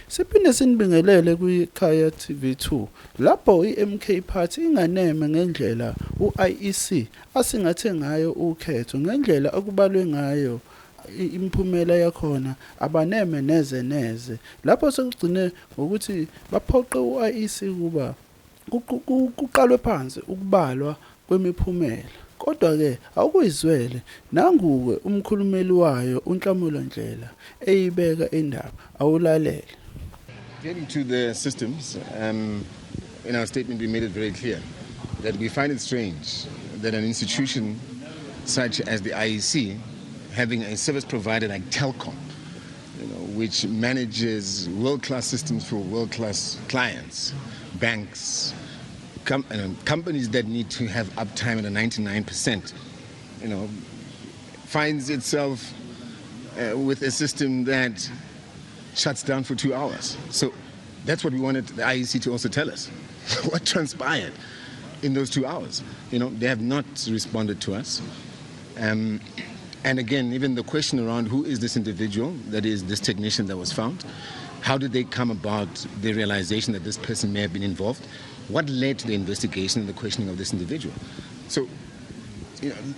Siphinde sinibingelele kwiKhaya TV2 lapho iMK Party inganeme ngendlela uIEC asingathe ngayo ukhetho ngendlela okubalwe ngayo imiphumela yakhona abaneme neze lapho sekugcine ngokuthi baphoqe uIEC kuba kuqalwe phansi ukubalwa kwemiphumela. Kodwa ke awukuyizwele nanguke umkhulumeli wayo uNhlamulo Ndlela eyibeka indaba awulalele. Getting to the systems, in our statement we made it very clear that we find it strange that an institution such as the IEC, having a service provider like Telkom, which manages world-class systems for world-class clients, banks, companies that need to have uptime at a 99%, finds itself with a system that shuts down for 2 hours. So that's what we wanted the IEC to also tell us. What transpired in those 2 hours? They have not responded to us. And again, even the question around who is this individual, that is this technician that was found, how did they come about the realization that this person may have been involved? What led to the investigation and the questioning of this individual? So,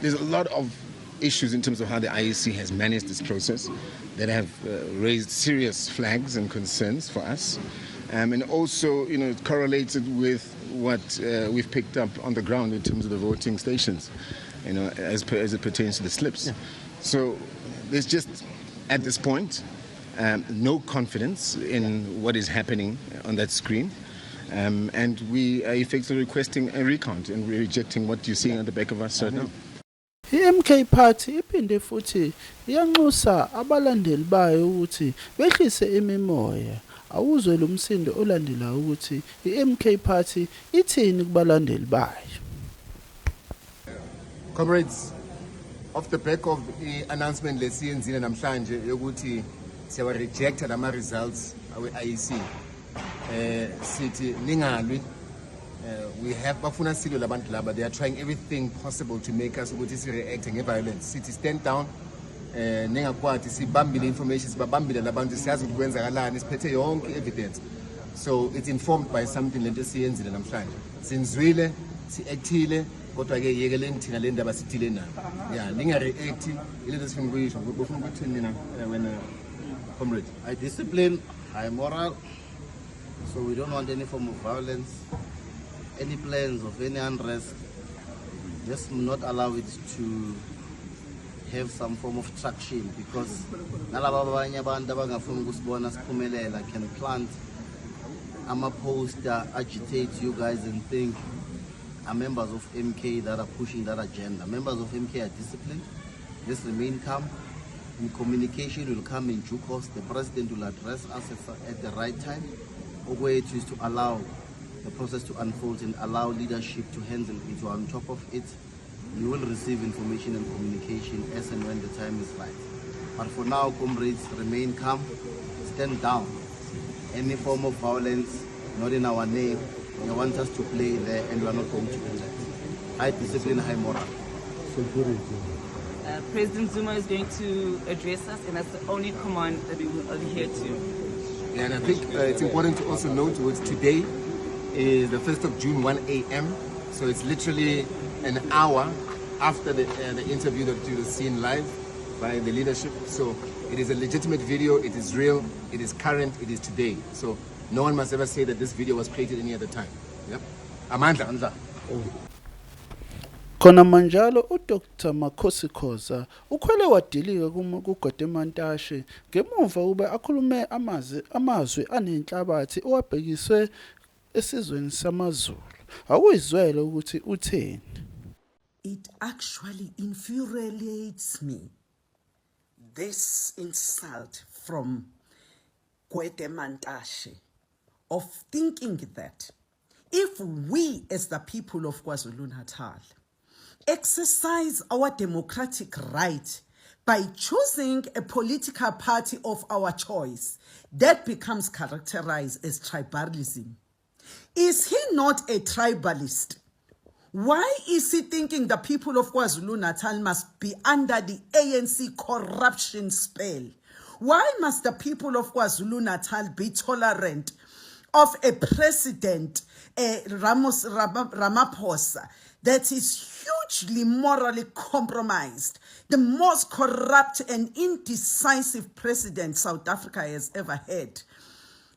there's a lot of issues in terms of how the IEC has managed this process that have raised serious flags and concerns for us. And also, it correlated with what we've picked up on the ground in terms of the voting stations, as it pertains to the slips. Yeah. So there's just, at this point, no confidence in what is happening on that screen. And we are effectively requesting a recount and we're rejecting what you're seeing at the back of us right now. iMK Party iphinde futhi iyanxusa abalandeli bayo ukuthi behlise imimoya. Awuzwe lo msindo olandelayo ukuthi iMK Party ithini kubalandeli bayo. Comrades, off the back of the announcement lesiyenzile namhlanje yokuthi siyawa rejecta lama results awe IEC. Sithi ningalwi. We have bafuna silo labantu laba, they are trying everything possible to make us ukuthi si react ngeviolence. Sithi stand down. Ningakwazi sibambile information, sibabambile labantu siyazi ukuthi kwenzakalani, siphethe yonke evidence. So it's informed by something lento siyenzile namhlanje. Sinzwile, si-actile, kodwa ke yekeleni thina le ndaba sithile nayo. Yeah, ninga react ilento sifuna ukuyisho. Bofuna ukuthi nina wena comrade. High discipline, high moral. So we don't want any form of violence, any plans of any unrest. Just not allow it to have some form of traction, because nalaba abanye abantu abangafuna ukusibona siphumelela can plant ama-poster, agitate you guys and think are members of MK that are pushing that agenda. Members of MK are disciplined. Just remain calm. And communication will come in due course. The president will address us at the right time. A way is to allow the process to unfold and allow leadership to handle it. You are on top of it. You will receive information and communication as and when the time is right. But for now, comrades, remain calm, stand down. Any form of violence, not in our name. They want us to play there, and we are not going to do that. High discipline, high moral. President Zuma is going to address us, and that's the only command that we will adhere to. Yeah, and I think it's important to also note that today is the 1st of June, 1 a.m. So it's literally an hour after the interview that you have seen live by the leadership. So it is a legitimate video, it is real, it is current, it is today. So no one must ever say that this video was created any other time. Yep. Amandla. Khona manjalo uDr Makhosi Khoza ukhwele wadilika kuGodemantashe ngemuva ube akhulume amazwi anenhlabathi owabhekiswe esizweni samaZulu. Awuyizwele ukuthi utheni. It actually infuriates me, this insult from Gwedemantashe, of thinking that if we as the people of KwaZulu-Natal exercise our democratic right by choosing a political party of our choice, that becomes characterized as tribalism. Is he not a tribalist? Why is he thinking the people of KwaZulu-Natal must be under the ANC corruption spell? why must the people of KwaZulu-Natal be tolerant of a president, Ramaphosa, that is hugely morally compromised, the most corrupt and indecisive president South Africa has ever had?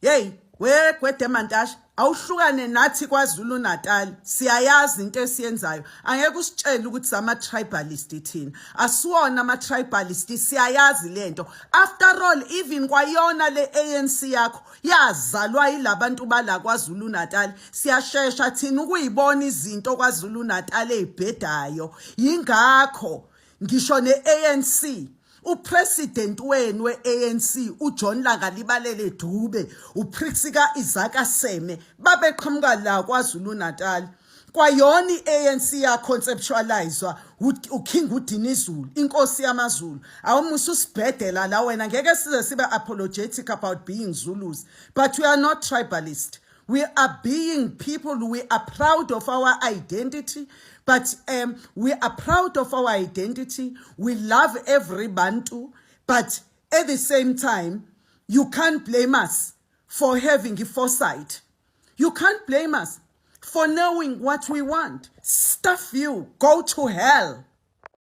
Yey, where kwedemantash awuhlukane nathi KwaZulu-Natal siyayazi into esiyenzayo. Angeke usitshele ukuthi sama tribalist thina. Asiwona ama tribalist, siyayazi lento. After all, even kwayona le ANC yakho yazalwa yilabantu bala KwaZulu-Natal. Siyashesha thina ukuyibona izinto KwaZulu-Natal ezibhedayo. Yingakho ngisho ne-ANC upresident wenu we-ANC uJohn Langalibalele Dube, uPrixika Izaka Seme babeqhamuka la KwaZulu-Natal. Kwayona i-ANC ya conceptualizwa uKing uDinizulu, inkosi yamaZulu. Awumusa usibhedela la wena, ngeke size sibe apologetic about being Zulus, but we are not tribalist. We are being people, we are proud of our identity, but we are proud of our identity. We love every Bantu, but at the same time, you can't blame us for having a foresight. You can't blame us for knowing what we want. Stuff you, go to hell.